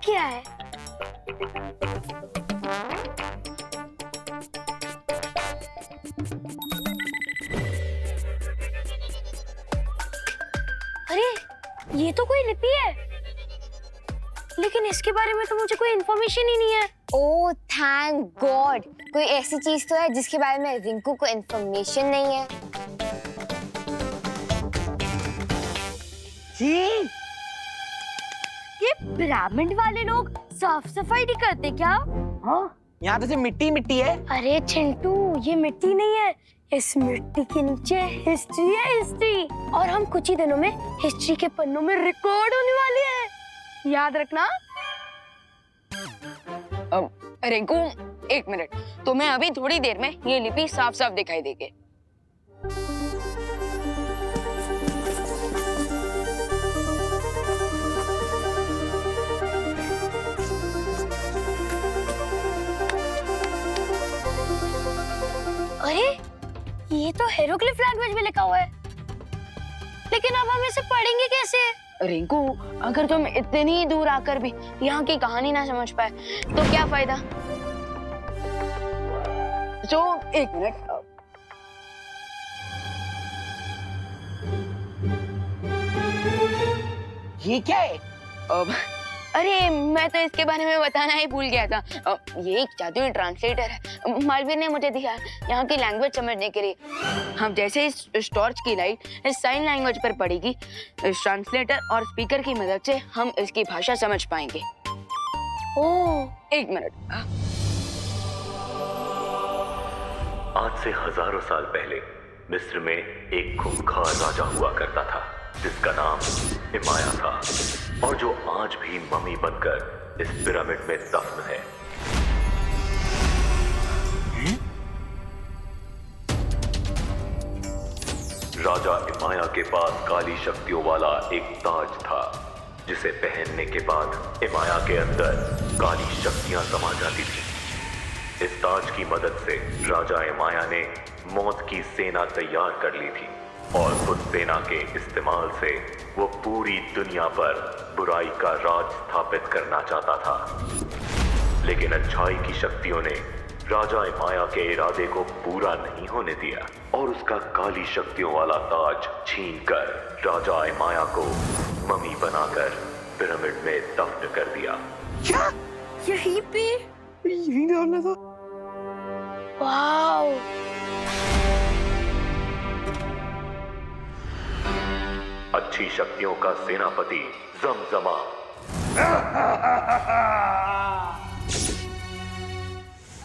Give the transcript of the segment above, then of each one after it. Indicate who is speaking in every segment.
Speaker 1: क्या है? अरे ये तो कोई लिपि है, लेकिन इसके बारे में तो मुझे कोई इन्फॉर्मेशन ही नहीं है।
Speaker 2: ओह थैंक गॉड, कोई ऐसी चीज तो है जिसके बारे में रिंकू को इन्फॉर्मेशन नहीं है।
Speaker 1: ये पिरामिड वाले लोग साफ सफाई नहीं करते क्या?
Speaker 3: हाँ, यहाँ तो सिर्फ मिट्टी मिट्टी है।
Speaker 1: अरे चिंटू, ये मिट्टी नहीं है, इस मिट्टी के नीचे हिस्ट्री है, हिस्ट्री। और हम कुछ ही दिनों में हिस्ट्री के पन्नों में रिकॉर्ड होने वाले हैं, याद रखना।
Speaker 4: रिंकू, एक मिनट, तुम्हें अभी थोड़ी देर में ये लिपि साफ साफ दिखाई देगी।
Speaker 1: अरे ये तो हिएरोग्लिफ लैंग्वेज में लिखा हुआ है, लेकिन अब हम इसे पढ़ेंगे कैसे?
Speaker 4: रिंकू, अगर तुम इतनी दूर आकर भी यहाँ की कहानी ना समझ पाए तो क्या फायदा? तो एक मिनट,
Speaker 3: ये क्या है?
Speaker 4: अरे मैं तो इसके बारे में बताना ही भूल गया था। ये एक जादुई ट्रांसलेटर है, मालवीर ने मुझे दिया यहाँ की लैंग्वेज समझने के लिए। हम जैसे इस टॉर्च की लाइट इस साइन लैंग्वेज पर पड़ेगी, इस ट्रांसलेटर और स्पीकर की मदद से हम इसकी भाषा समझ पाएंगे।
Speaker 1: ओह,
Speaker 4: एक मिनट।
Speaker 5: आज से हजारों साल पहले मिस्र में एक खूंखार राजा हुआ करता था जिसका नाम इमाया था और जो आज भी मम्मी बनकर इस पिरामिड में दफन है। राजा इमाया के पास काली शक्तियों वाला एक ताज था जिसे पहनने के बाद इमाया के अंदर काली शक्तियां समा जाती थी। इस ताज की मदद से राजा इमाया ने मौत की सेना तैयार कर ली थी और उस सेना के इस्तेमाल से वो पूरी दुनिया पर बुराई का राज स्थापित करना चाहता था। लेकिन अच्छाई की शक्तियों ने राजा इमाया के इरादे को पूरा नहीं होने दिया और उसका काली शक्तियों वाला ताज छीनकर राजा इमाया को मम्मी बनाकर पिरामिड में दफन कर दिया।
Speaker 3: क्या?
Speaker 1: यहीं पे?
Speaker 3: यहीं डालना था।
Speaker 1: वाओ,
Speaker 5: अच्छी शक्तियों का सेनापति जमजमा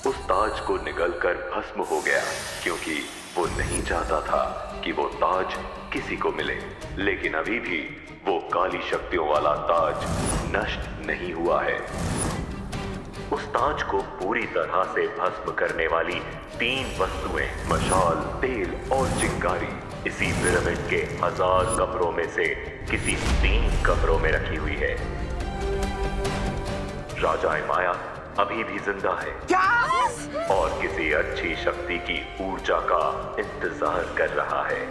Speaker 5: उस ताज को निगलकर भस्म हो गया क्योंकि वो नहीं चाहता था कि वो ताज किसी को मिले। लेकिन अभी भी वो काली शक्तियों वाला ताज नष्ट नहीं हुआ है। उस ताज को पूरी तरह से भस्म करने वाली 3 वस्तुएं, मशाल, तेल और चिंगारी इसी पिरामिड के 1000 कमरों में से किसी 3 कमरों में रखी हुई है। राजा इमाया अभी भी जिंदा है
Speaker 3: क्या?
Speaker 5: और किसी अच्छी शक्ति की ऊर्जा का इंतजार कर रहा है।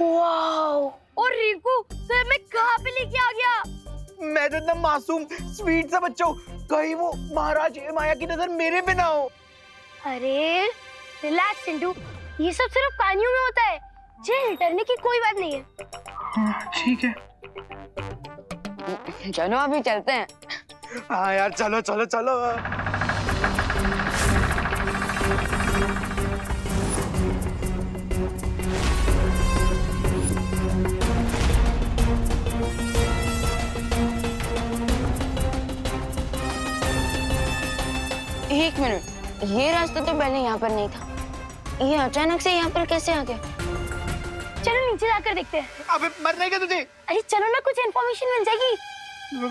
Speaker 1: वाओ, और रिंकू सर मैं कहाँ पे लेके आ गया?
Speaker 3: मैं तो इतना मासूम स्वीट सा बच्चा हूँ, कहीं वो महाराज इमाया की नजर मेरे पे ना हो।
Speaker 1: अरे रिलैक्स चिंटू, ये सब सिर्फ कहानियों में होता है, जेल डरने की कोई बात नहीं है।
Speaker 3: ठीक है।
Speaker 4: चलो अभी चलते हैं।
Speaker 3: हाँ यार, चलो चलो चलो।
Speaker 4: एक मिनट, ये रास्ता तो पहले यहाँ पर नहीं था, ये अचानक से यहाँ पर कैसे आ गया?
Speaker 1: चलो नीचे जाकर देखते हैं।
Speaker 3: अबे मरने का तुझे?
Speaker 1: अरे चलो ना, कुछ इन्फॉर्मेशन मिल जाएगी।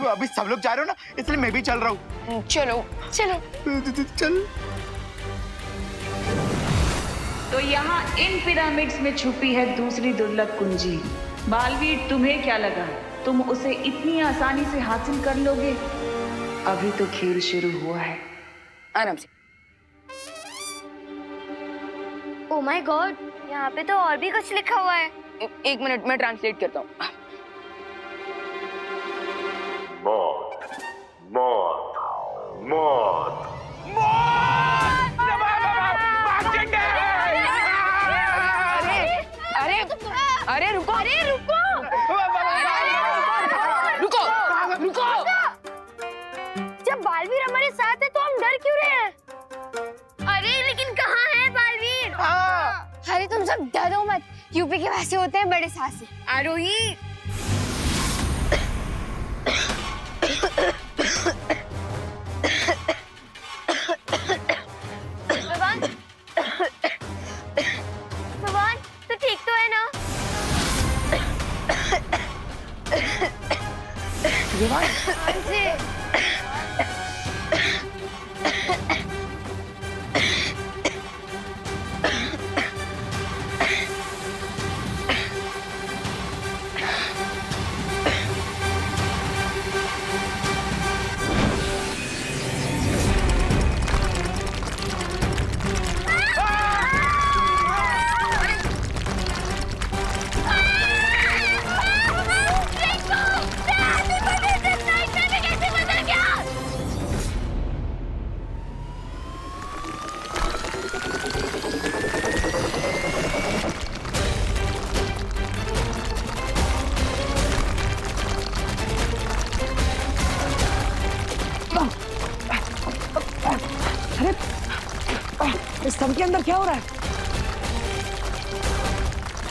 Speaker 3: अभी सब लोग जा रहे हो ना, इसलिए मैं भी चल रहा हूँ।
Speaker 4: चलो
Speaker 1: चलो
Speaker 3: चल।
Speaker 6: तो यहाँ इन पिरामिड्स में छुपी है दूसरी दुर्लभ कुंजी। मालवीर, तुम्हें क्या लगा तुम उसे इतनी आसानी से हासिल कर लोगे? अभी तो खेल शुरू हुआ है।
Speaker 4: आराम से।
Speaker 1: ओह माय गॉड, यहाँ पे तो और भी कुछ लिखा हुआ है।
Speaker 4: एक मिनट मैं ट्रांसलेट करता हूँ।
Speaker 5: मौत, मौत, मौत।
Speaker 4: अरे अरे रुको, रुको, रुको।
Speaker 1: जब बालवीर हमारे साथ है तो हम डर क्यों रहे हैं? अरे लेकिन कहाँ है बालवीर?
Speaker 2: अरे तुम सब डरो मत, यूपी के वैसे होते हैं बड़े साहसी।
Speaker 4: आरोही,
Speaker 1: भगवान तो ठीक तो है ना?
Speaker 3: इस सब के अंदर क्या हो रहा है?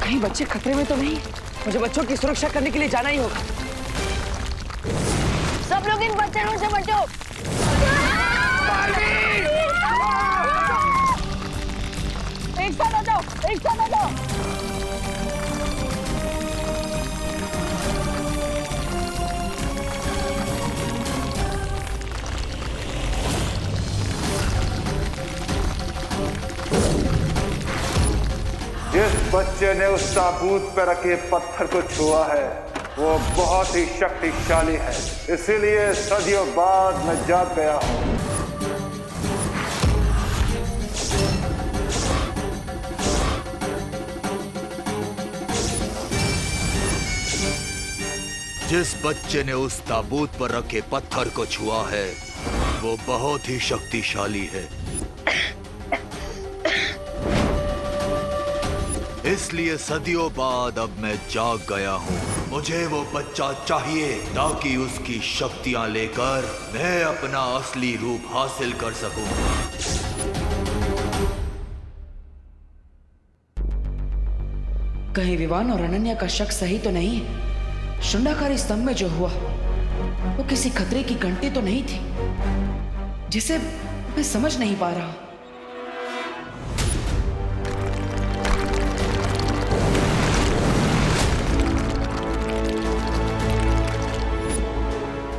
Speaker 3: कहीं बच्चे खतरे में तो नहीं? मुझे बच्चों की सुरक्षा करने के लिए जाना ही होगा।
Speaker 1: सब लोग इन बच्चों से बचो। एक साथ आ जाओ, एक साथ आ जाओ।
Speaker 7: जिस बच्चे ने उस ताबूत पर रखे पत्थर को छुआ है वो बहुत ही शक्तिशाली है, इसीलिए सदियों बाद मैं जाग गया हूं।
Speaker 8: जिस बच्चे ने उस ताबूत पर रखे पत्थर को छुआ है वो बहुत ही शक्तिशाली है, इसलिए सदियों बाद अब मैं जाग गया हूँ। मुझे वो बच्चा चाहिए ताकि उसकी शक्तियाँ लेकर मैं अपना असली रूप हासिल कर सकूं।
Speaker 9: कहीं विवान और अनन्या का शक सही तो नहीं है? शुंडाकारी स्तंभ में जो हुआ वो किसी खतरे की घंटी तो नहीं थी, जिसे मैं समझ नहीं पा रहा।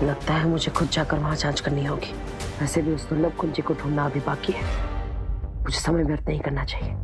Speaker 10: लगता है मुझे खुद जाकर वहां जांच करनी होगी। वैसे भी उस दुर्लभ कुंजी को ढूंढना अभी बाकी है, मुझे समय व्यर्थ नहीं करना चाहिए।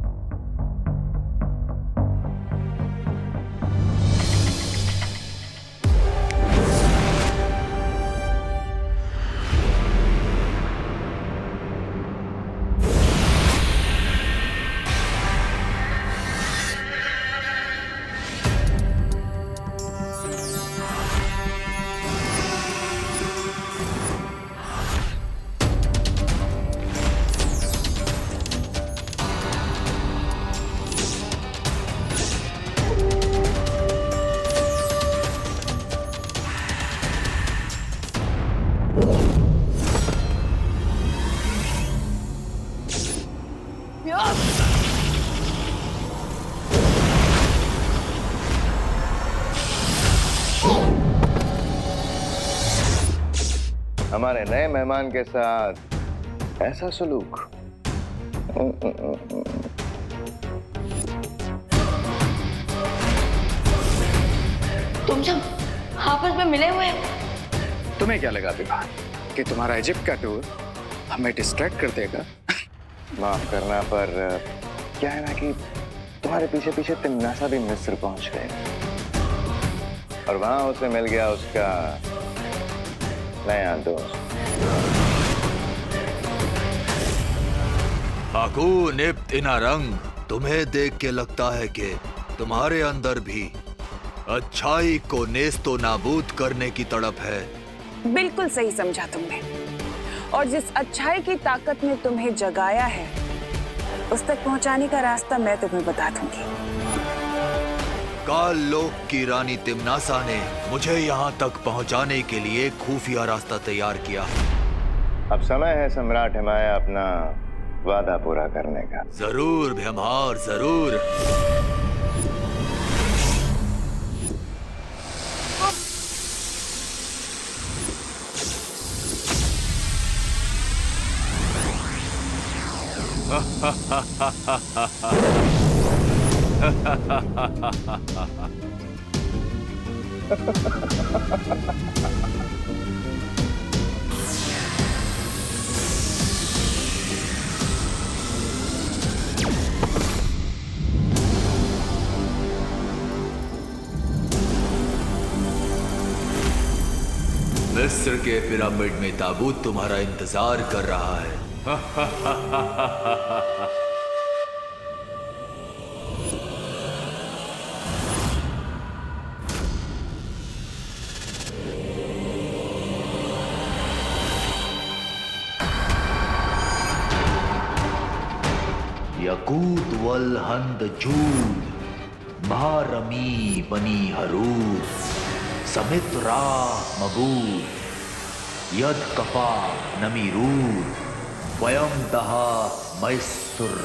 Speaker 7: हमारे नए मेहमान के साथ ऐसा सलूक।
Speaker 4: तुम सब आपस में मिले हुए हो?
Speaker 11: तुम्हें क्या लगा विभा कि तुम्हारा इजिप्ट का टूर हमें डिस्ट्रैक्ट कर देगा?
Speaker 7: माफ करना, पर क्या है ना कि तुम्हारे पीछे पीछे तिम्नासा भी मिस्र पहुंच गए और वहां उसे मिल गया उसका नया दोस्त।
Speaker 8: हाकून इब्न इनारंग, तुम्हें देख के लगता है कि तुम्हारे अंदर भी अच्छाई को नेस्तो नाबूद करने की तड़प है।
Speaker 6: बिल्कुल सही समझा तुमने। और जिस अच्छाई की ताकत ने तुम्हें जगाया है, उस तक पहुंचाने का रास्ता मैं तुम्हें बता दूंगी।
Speaker 8: काल लोक की रानी तिम्नासा ने मुझे यहाँ तक पहुँचाने के लिए खुफिया रास्ता तैयार किया।
Speaker 12: अब समय है सम्राट हिमाया अपना वादा पूरा करने का।
Speaker 8: जरूर भ्रमहार, जरूर। मिस्र के पिरामिड में ताबूत तुम्हारा इंतजार कर रहा है। यकूत वल हंद जूद महारमी बनी हरूद समित्रा मबूद यद कफा नमीरूद वयम दहा मैसुर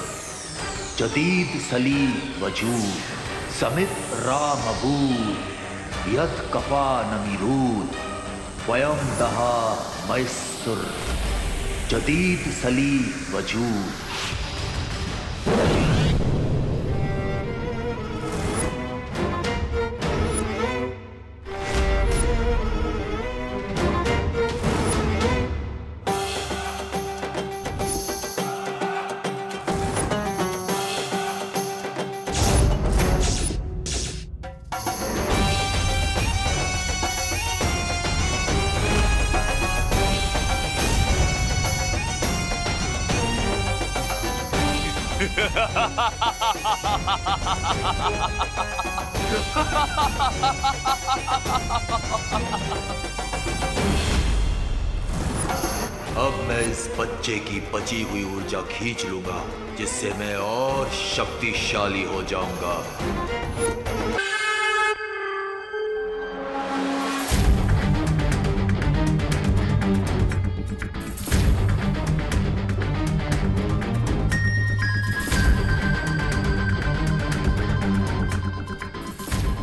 Speaker 8: जदीद सली वजूद समित्रा मबूद यद कफा नमीरूद वयम दहा मैसुर जदीद सली वजूद। अब मैं इस बच्चे की बची हुई ऊर्जा खींच लूंगा, जिससे मैं और शक्तिशाली हो जाऊंगा।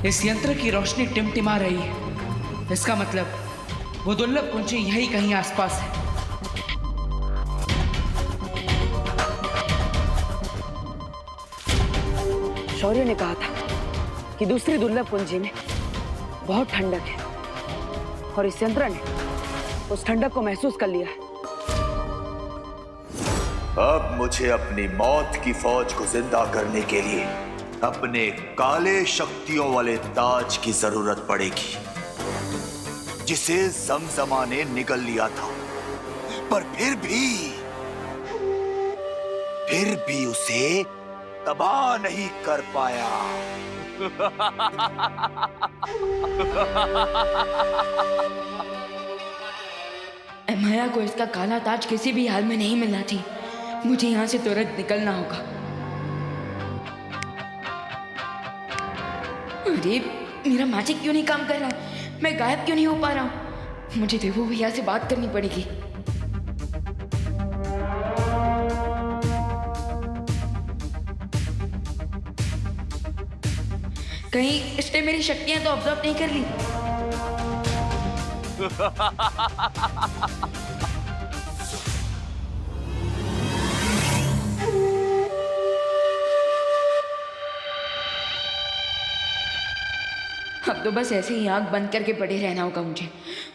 Speaker 9: इस यंत्र की रोशनी टिमटिमा रही है। इसका मतलब वो दुर्लभ कुंजी यही कहीं आसपास है।
Speaker 6: शौर्य ने कहा था कि दूसरी दुर्लभ कुंजी में बहुत ठंडक है, और इस यंत्र ने उस ठंडक को महसूस कर लिया है।
Speaker 8: अब मुझे अपनी मौत की फौज को जिंदा करने के लिए अपने काले शक्तियों वाले ताज की जरूरत पड़ेगी, जिसे जमजमा ने निगल लिया था, पर फिर भी उसे तबाह नहीं कर पाया।
Speaker 9: हिमाया को इसका काला ताज किसी भी हाल में नहीं मिलना थी। मुझे यहाँ से तुरंत निकलना होगा। अरे मेरा मैजिक क्यों नहीं काम कर रहा है? मैं गायब क्यों नहीं हो पा रहा हूँ? मुझे देवो भैया से बात करनी पड़ेगी। कहीं इसने मेरी शक्तियां तो ऑब्जर्व नहीं कर ली। अब तो बस ऐसे ही आंख बंद करके पड़े रहना होगा मुझे,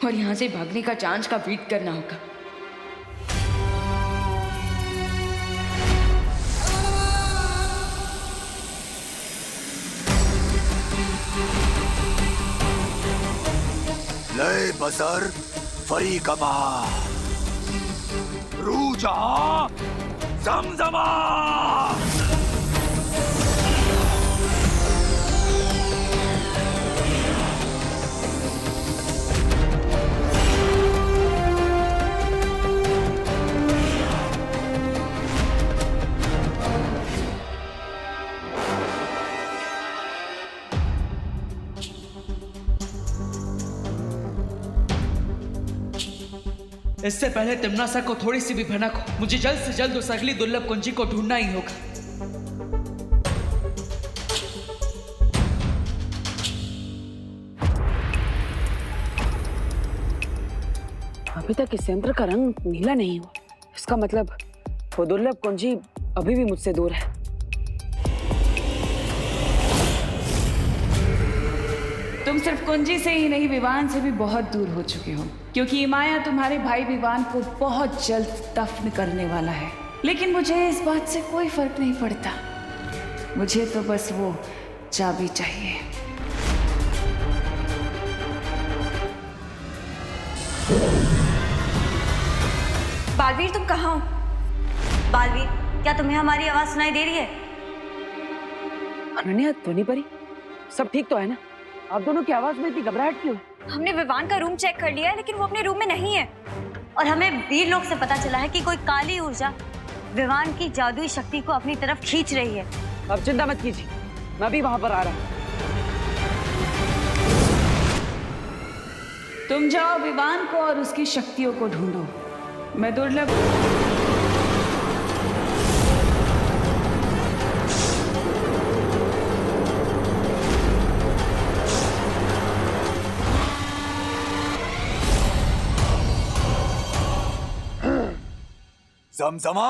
Speaker 9: और यहाँ से भागने का चांस का वेट करना होगा।
Speaker 8: लय बसर फरी कमा रू जहां जमजमा।
Speaker 9: इससे पहले तिम्नासा को थोड़ी सी भी भनक हो, मुझे जल्द से जल्द उस अगली दुर्लभ कुंजी को ढूंढना ही होगा।
Speaker 10: अभी तक इस यंत्र का रंग नीला नहीं हुआ, इसका मतलब वो दुर्लभ कुंजी अभी भी मुझसे दूर है।
Speaker 6: तुम सिर्फ कुंजी से ही नहीं, विवान से भी बहुत दूर हो चुके हो, क्योंकि इमाया तुम्हारे भाई विवान को बहुत जल्द दफन करने वाला है। लेकिन मुझे इस बात से कोई फर्क नहीं पड़ता, मुझे तो बस वो चाबी चाहिए।
Speaker 13: बालवीर, तुम कहाँ हो? बालवीर, क्या तुम्हें हमारी आवाज सुनाई दे रही है?
Speaker 10: अनन्या, ध्वनि परी, सब ठीक तो है ना? आप दोनों की आवाज में इतनी घबराहट क्यों?
Speaker 13: हमने विवान का रूम चेक कर लिया है, लेकिन वो अपने रूम में नहीं है। और हमें वीर लोग से पता चला है कि कोई काली ऊर्जा विवान की जादुई शक्ति को अपनी तरफ खींच रही है।
Speaker 10: अब चिंता मत कीजिए, मैं भी वहां पर आ रहा हूँ।
Speaker 6: तुम जाओ विवान को और उसकी शक्तियों को ढूंढो। मैं दुर्लभ
Speaker 8: जमजमा,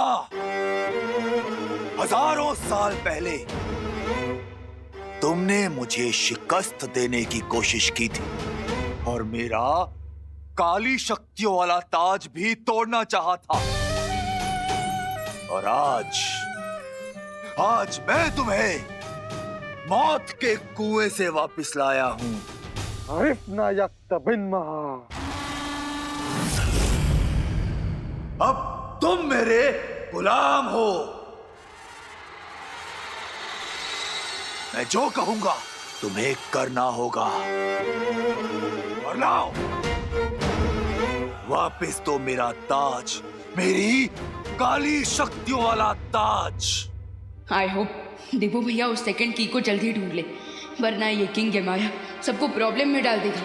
Speaker 8: हजारों साल पहले तुमने मुझे शिकस्त देने की कोशिश की थी और मेरा काली शक्तियों वाला ताज भी तोड़ना चाहा था। और आज मैं तुम्हें मौत के कुएं से वापस लाया हूं। अब तुम मेरे गुलाम हो। मैं जो कहूंगा तुम्हें करना होगा। और लाओ वापस तो मेरा ताज, मेरी काली शक्तियों वाला ताज।
Speaker 4: आई होप देवो भैया उस सेकंड की को जल्दी ढूंढ ले, वरना ये किंग यमाया सबको प्रॉब्लम में डाल देगा।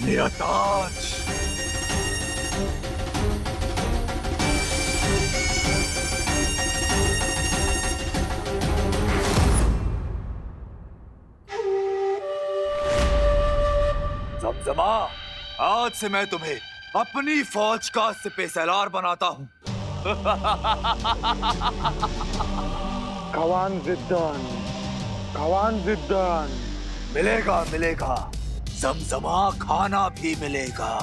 Speaker 8: मेरा ताज, जमजमा, आज से मैं तुम्हें अपनी फौज का सिपह सलार बनाता हूं।
Speaker 7: कवान जिद्दान
Speaker 8: मिलेगा मिलेगा, जमजमा खाना भी मिलेगा।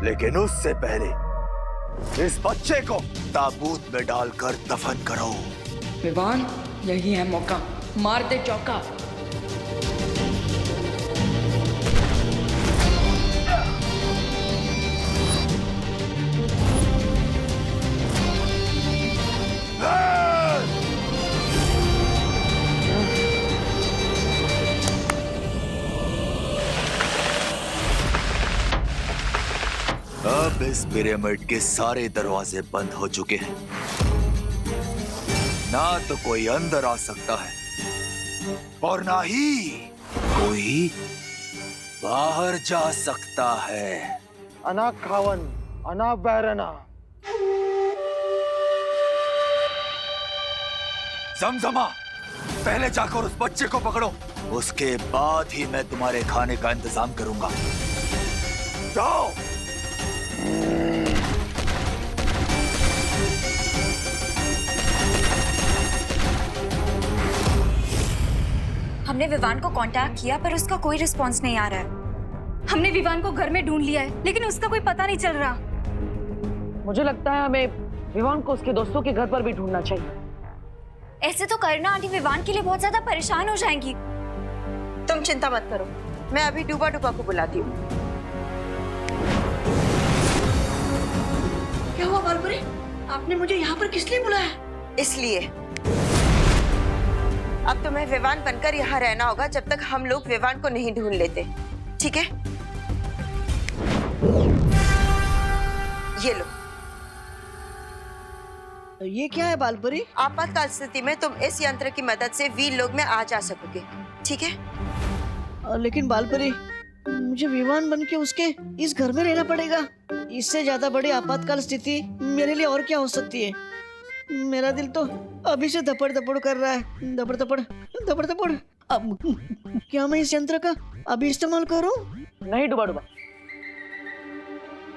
Speaker 8: लेकिन उससे पहले इस बच्चे को ताबूत में डालकर दफन करो।
Speaker 4: विवान, यही है मौका, मार दे चौका।
Speaker 8: अब इस पिरामिड के सारे दरवाजे बंद हो चुके हैं, ना तो कोई अंदर आ सकता है और ना ही कोई बाहर जा सकता है।
Speaker 7: अना खावन, अना बैरना।
Speaker 8: जमजमा, पहले जाकर उस बच्चे को पकड़ो, उसके बाद ही मैं तुम्हारे खाने का इंतजाम करूंगा। जाओ।
Speaker 13: हमने विवान को कांटेक्ट किया पर उसका कोई रिस्पांस नहीं आ रहा है। हमने विवान को घर में ढूंढ लिया है, लेकिन उसका कोई पता नहीं चल रहा।
Speaker 10: मुझे लगता है हमें विवान को उसके दोस्तों के घर पर भी ढूंढना चाहिए।
Speaker 13: ऐसे तो करना आंटी विवान के लिए बहुत ज्यादा परेशान हो जाएंगी।
Speaker 14: तुम चिंता मत करो, मैं अभी डूबा डूबा को बुलाती हूँ।
Speaker 10: क्या हुआ बालपुरी? आपने मुझे यहाँ पर किस लिए बुलाया?
Speaker 14: इसलिए अब तुम्हें विवान बनकर यहाँ रहना होगा जब तक हम लोग विवान को नहीं ढूंढ लेते, ठीक है? ये लो।
Speaker 15: ये क्या है बालपरी?
Speaker 14: आपातकाल स्थिति में तुम इस यंत्र की मदद से वीर लोक में आ जा सकोगे, ठीक है?
Speaker 15: लेकिन बालपरी, मुझे विवान बन के उसके इस घर में रहना पड़ेगा। इससे ज्यादा बड़ी आपातकाल स्थिति मेरे लिए और क्या हो सकती है? मेरा दिल तो अभी से धपड़ धपड़ कर रहा है, धपड़ धपड़ धपड़ धपड़। अब क्या मैं इस यंत्र का अभी इस्तेमाल करूं?
Speaker 10: नहीं डुबा डुबा,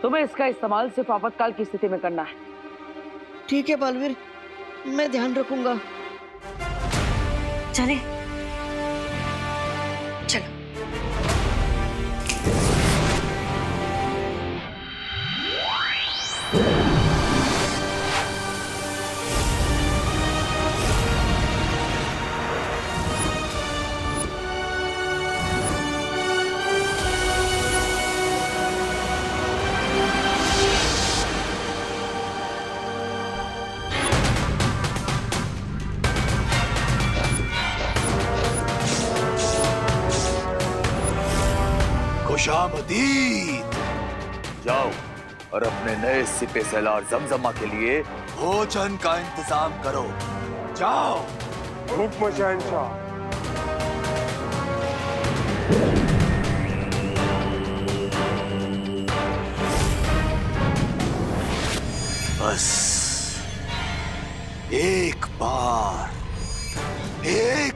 Speaker 10: तुम्हें इसका इस्तेमाल सिर्फ आपातकाल की स्थिति में करना है।
Speaker 15: ठीक है बालवीर, मैं ध्यान रखूंगा।
Speaker 13: चले।
Speaker 14: चलो।
Speaker 8: खुशामदीद। जाओ और अपने नए सिपे सलार जमजमा के लिए भोजन का इंतजाम करो। जाओ।
Speaker 7: हुक्म शहंशाह।
Speaker 8: बस एक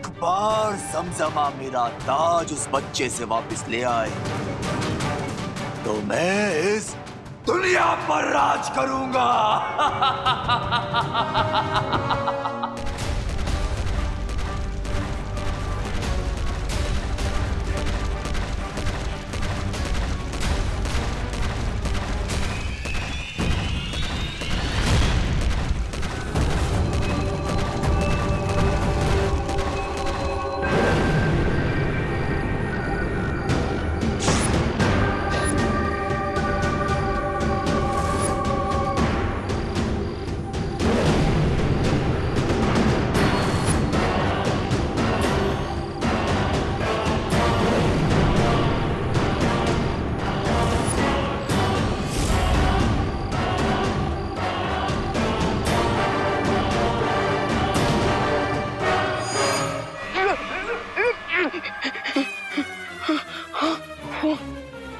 Speaker 8: बार जमजमा मेरा ताज उस बच्चे से वापस ले आए तो मैं इस दुनिया पर राज करूंगा।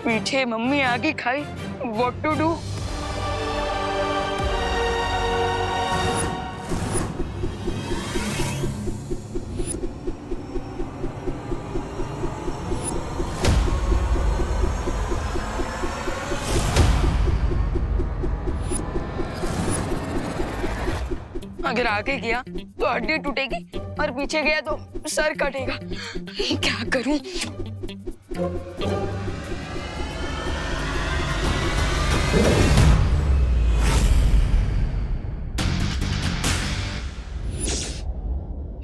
Speaker 4: पीछे मम्मी आगे खाई, व्हाट टू डू? अगर आगे गया तो हड्डी टूटेगी और पीछे गया तो सर कटेगा। क्या करूं?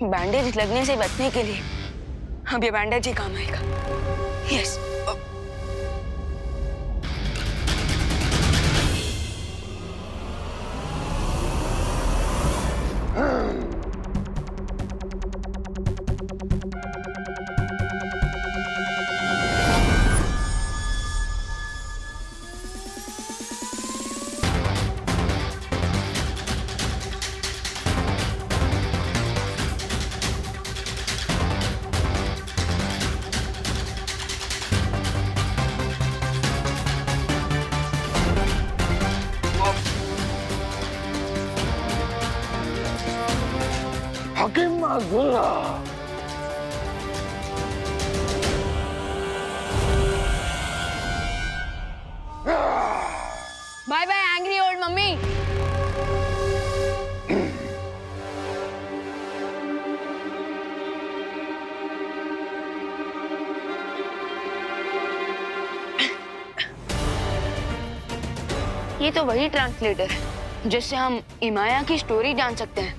Speaker 4: बैंडेज लगने से बचने के लिए अब ये बैंडेज ही काम आएगा। Yes.
Speaker 7: Hakim Abdullah.
Speaker 4: Bye bye angry old mummy. ये तो वही ट्रांसलेटर है जिससे हम इमाया की स्टोरी जान सकते हैं।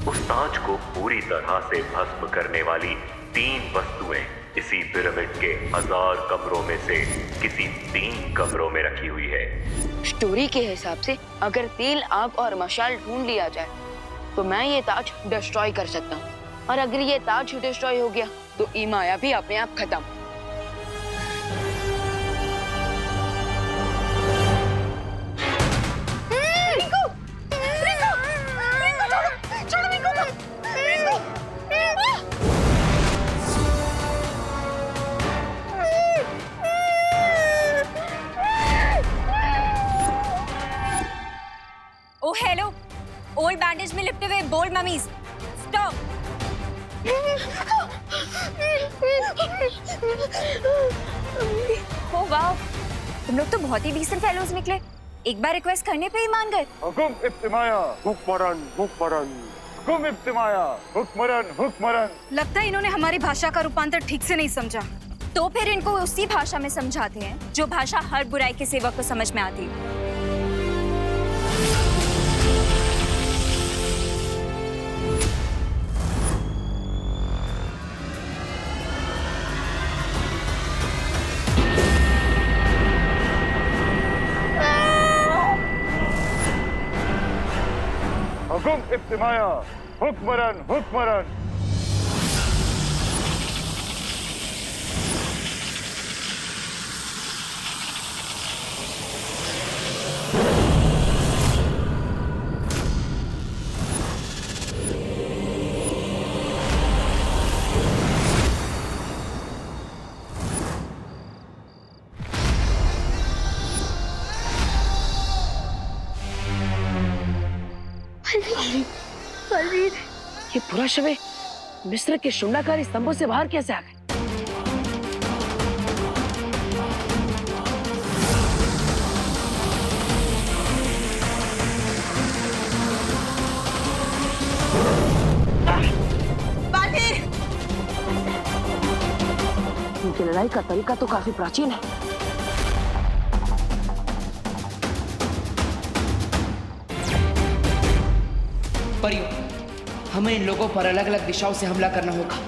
Speaker 5: उस ताज को पूरी तरह से भस्म करने वाली 3 वस्तुएं इसी पिरामिड के 1000 कमरों में से किसी 3 कमरों में रखी हुई है।
Speaker 4: स्टोरी के हिसाब से अगर तेल, आग और मशाल ढूंढ लिया जाए तो मैं ये ताज डिस्ट्रॉय कर सकता हूँ, और अगर ये ताज डिस्ट्रॉय हो गया तो इमाया भी अपने आप खत्म।
Speaker 13: ओ हेलो, ओल्ड बैंडेज में लिपटे हुए बोल्ड ममीज, स्टॉप। ओ वाह, तुम लोग तो बहुत ही डिसेंट फेलोज निकले। एक बार रिक्वेस्ट करने पे ही मान गए।
Speaker 7: हुकुम इब्तिमाया हुक्मरन हुक्मरन, हुकुम इब्तिमाया हुक्मरन हुक्मरन।
Speaker 13: लगता है इन्होंने हमारी भाषा का रूपांतर ठीक से नहीं समझा। तो फिर इनको उसी भाषा में समझाते हैं जो भाषा हर बुराई के सेवक को समझ में आती है।
Speaker 7: हुकुम इब्तिमाया हुक्मरन हुक्मरन।
Speaker 10: बलवीर, ये पूरा शबे मिस्र के शुंडाकारी स्तंभों से बाहर कैसे आ गए?
Speaker 14: बालवीर!
Speaker 10: इनकी लड़ाई का तरीका तो काफी प्राचीन है।
Speaker 9: परियों, हमें इन लोगों पर अलग अलग दिशाओं से हमला करना होगा।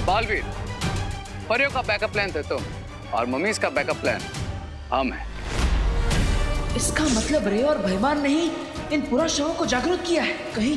Speaker 11: बालवीर, परियों का बैकअप प्लान थे तुम, और मम्मीज का बैकअप प्लान हम हैं।
Speaker 9: इसका मतलब रे और भयमान ने ही इन पुरा शवों को जागरूक किया है। कहीं